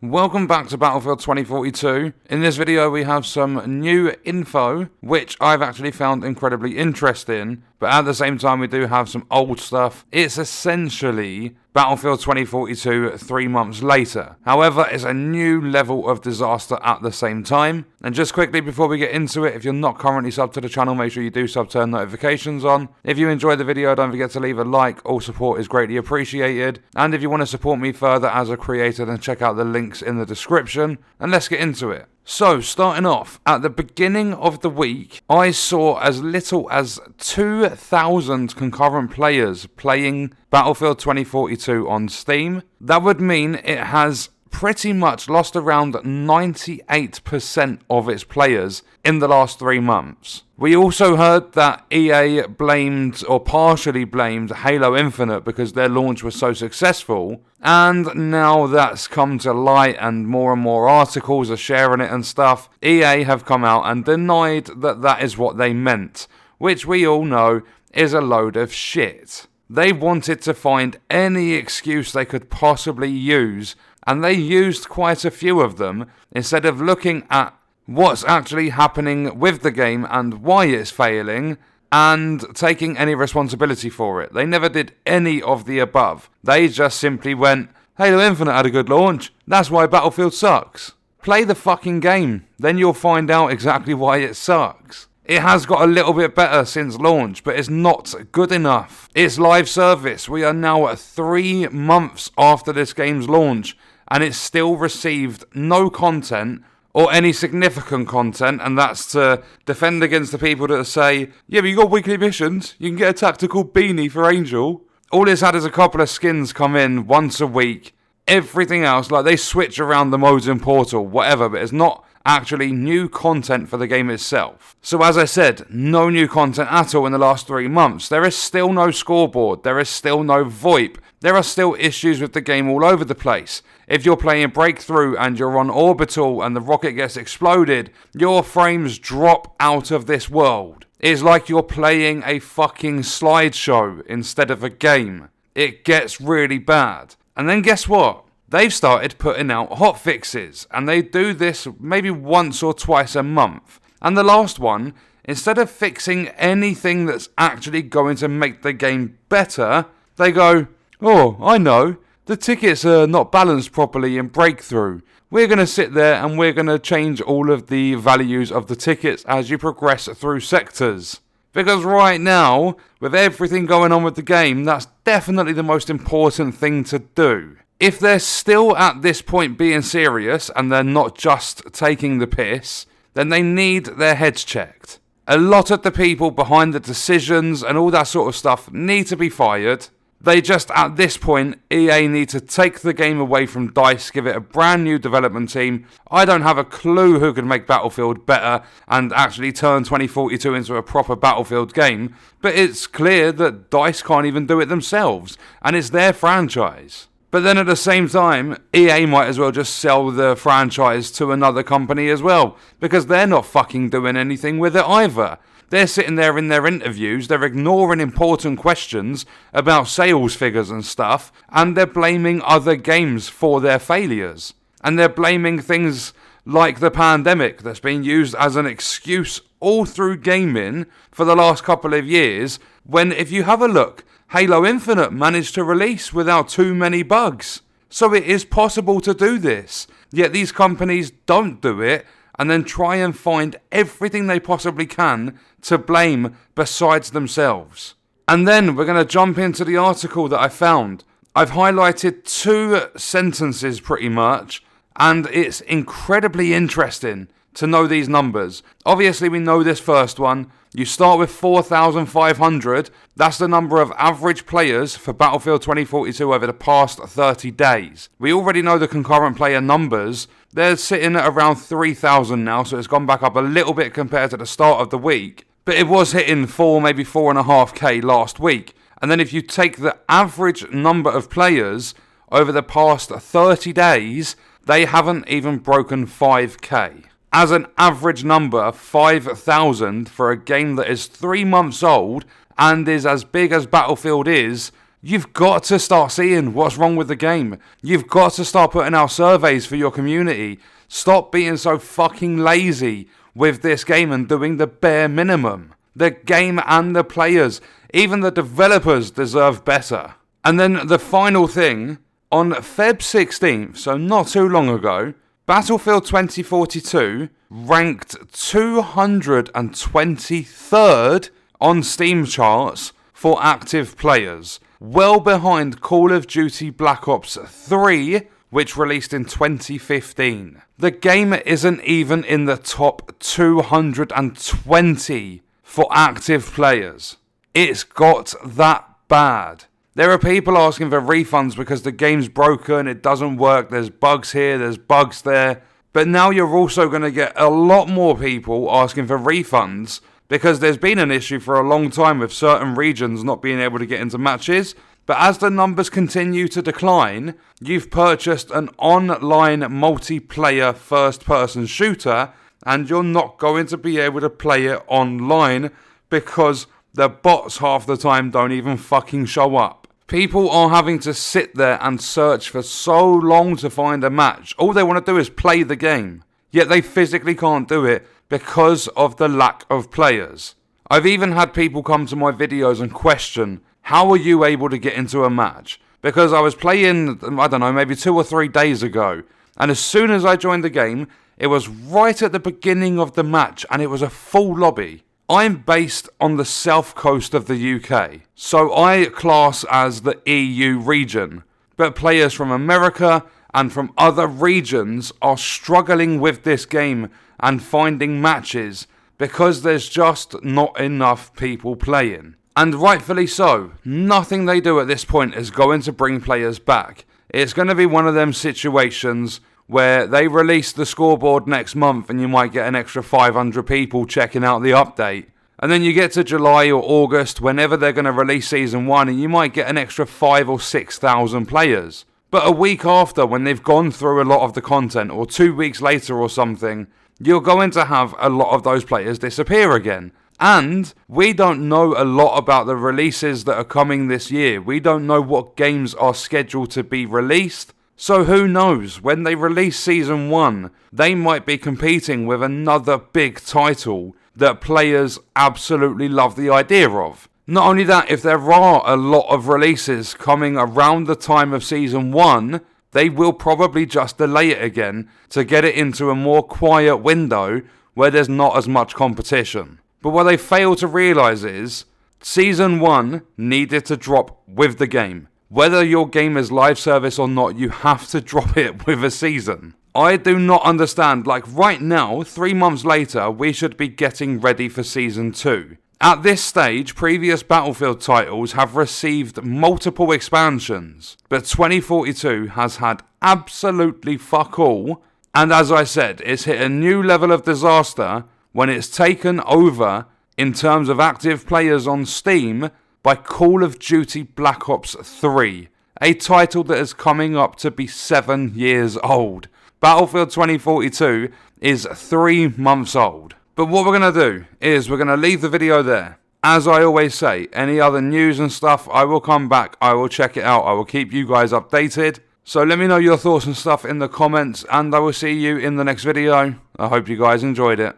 Welcome back to Battlefield 2042. In this video we have some new info, which I've actually found incredibly interesting, but at the same time we do have some old stuff. It's essentially Battlefield 2042 3 months later. However, it's a new level of disaster at the same time. And just quickly before we get into it, if you're not currently subbed to the channel, make sure you do sub, turn notifications on. If you enjoyed the video, don't forget to leave a like. All support is greatly appreciated. And if you want to support me further as a creator, then check out the links in the description. And let's get into it. So, starting off, at the beginning of the week, I saw as little as 2,000 concurrent players playing Battlefield 2042 on Steam. That would mean it has pretty much lost around 98% of its players in the last 3 months. We also heard that EA blamed, or partially blamed, Halo Infinite because their launch was so successful, and now that's come to light and more articles are sharing it and stuff. EA have come out and denied that that is what they meant, which we all know is a load of shit. They wanted to find any excuse they could possibly use, and they used quite a few of them instead of looking at what's actually happening with the game and why it's failing and taking any responsibility for it. They never did any of the above. They just simply went, Halo Infinite had a good launch, that's why Battlefield sucks. Play the fucking game, then you'll find out exactly why it sucks. It has got a little bit better since launch, but it's not good enough. It's live service. We are now at 3 months after this game's launch, and it's still received no content or any significant content, and that's to defend against the people that say, yeah, but you got weekly missions, you can get a tactical beanie for Angel. All it's had is a couple of skins come in once a week. Everything else, like they switch around the modes in Portal, whatever, but it's not actually new content for the game itself. So as I said, no new content at all in the last 3 months. There is still no scoreboard, there is still no VoIP, there are still issues with the game all over the place. If you're playing Breakthrough and you're on Orbital and the rocket gets exploded, your frames drop out of this world. It's like you're playing a fucking slideshow instead of a game. It gets really bad. And then guess what? They've started putting out hotfixes, and they do this maybe once or twice a month. And the last one, instead of fixing anything that's actually going to make the game better, they go, oh, I know, the tickets are not balanced properly in Breakthrough. We're going to sit there and we're going to change all of the values of the tickets as you progress through sectors. Because right now, with everything going on with the game, that's definitely the most important thing to do. If they're still at this point being serious and they're not just taking the piss, then they need their heads checked. A lot of the people behind the decisions and all that sort of stuff need to be fired. They just, at this point, EA need to take the game away from DICE, give it a brand new development team. I don't have a clue who can make Battlefield better and actually turn 2042 into a proper Battlefield game, but it's clear that DICE can't even do it themselves, and it's their franchise. But then at the same time, EA might as well just sell the franchise to another company as well, because they're not fucking doing anything with it either. They're sitting there in their interviews, they're ignoring important questions about sales figures and stuff, and they're blaming other games for their failures. And they're blaming things like the pandemic that's been used as an excuse all through gaming for the last couple of years, when if you have a look, Halo Infinite managed to release without too many bugs. So it is possible to do this, yet these companies don't do it, and then try and find everything they possibly can to blame besides themselves. And then we're going to jump into the article that I found. I've highlighted 2 sentences pretty much, and it's incredibly interesting to know these numbers. Obviously we know this first one. You start with 4,500. That's the number of average players for Battlefield 2042 over the past 30 days. We already know the concurrent player numbers. They're sitting at around 3,000 now, so it's gone back up a little bit compared to the start of the week. But it was hitting 4, maybe 4.5k last week. And then if you take the average number of players over the past 30 days, they haven't even broken 5k. As an average number, 5,000 for a game that is 3 months old and is as big as Battlefield is, You've got to start seeing what's wrong with the game. You've got to start putting out surveys for your community. Stop being so fucking lazy with this game and doing the bare minimum. The game and the players, even the developers, deserve better. And then the final thing, on Feb 16th, so not too long ago, Battlefield 2042 ranked 223rd on Steam charts for active players, well behind Call of Duty Black Ops 3, which released in 2015. The game isn't even in the top 220 for active players. It's got that bad. There are people asking for refunds because the game's broken, it doesn't work, there's bugs here, there's bugs there. But now you're also going to get a lot more people asking for refunds because there's been an issue for a long time with certain regions not being able to get into matches. But as the numbers continue to decline, you've purchased an online multiplayer first-person shooter and you're not going to be able to play it online because the bots half the time don't even fucking show up. People are having to sit there and search for so long to find a match. All they want to do is play the game. Yet they physically can't do it because of the lack of players. I've even had people come to my videos and question, how are you able to get into a match? Because I was playing, I don't know, maybe 2 or 3 days ago. And as soon as I joined the game, it was right at the beginning of the match and it was a full lobby. I'm based on the south coast of the UK, so I class as the EU region, but players from America and from other regions are struggling with this game and finding matches because there's just not enough people playing. And rightfully so, nothing they do at this point is going to bring players back. It's going to be one of them situations where they release the scoreboard next month and you might get an extra 500 people checking out the update. And then you get to July or August, whenever they're going to release Season 1, and you might get an extra 5,000 or 6,000 players. But a week after, when they've gone through a lot of the content, or 2 weeks later or something, you're going to have a lot of those players disappear again. And we don't know a lot about the releases that are coming this year. We don't know what games are scheduled to be released. So who knows, when they release Season 1, they might be competing with another big title that players absolutely love the idea of. Not only that, if there are a lot of releases coming around the time of Season 1, they will probably just delay it again to get it into a more quiet window where there's not as much competition. But what they fail to realise is, Season 1 needed to drop with the game. Whether your game is live service or not, you have to drop it with a season. I do not understand, like right now, 3 months later, we should be getting ready for Season 2. At this stage, previous Battlefield titles have received multiple expansions, but 2042 has had absolutely fuck all, and as I said, it's hit a new level of disaster when it's taken over in terms of active players on Steam by Call of Duty Black Ops 3, a title that is coming up to be 7 years old. Battlefield 2042 is 3 months old. But what we're going to do is we're going to leave the video there. As I always say, any other news and stuff, I will come back, I will check it out, I will keep you guys updated. So let me know your thoughts and stuff in the comments, and I will see you in the next video. I hope you guys enjoyed it.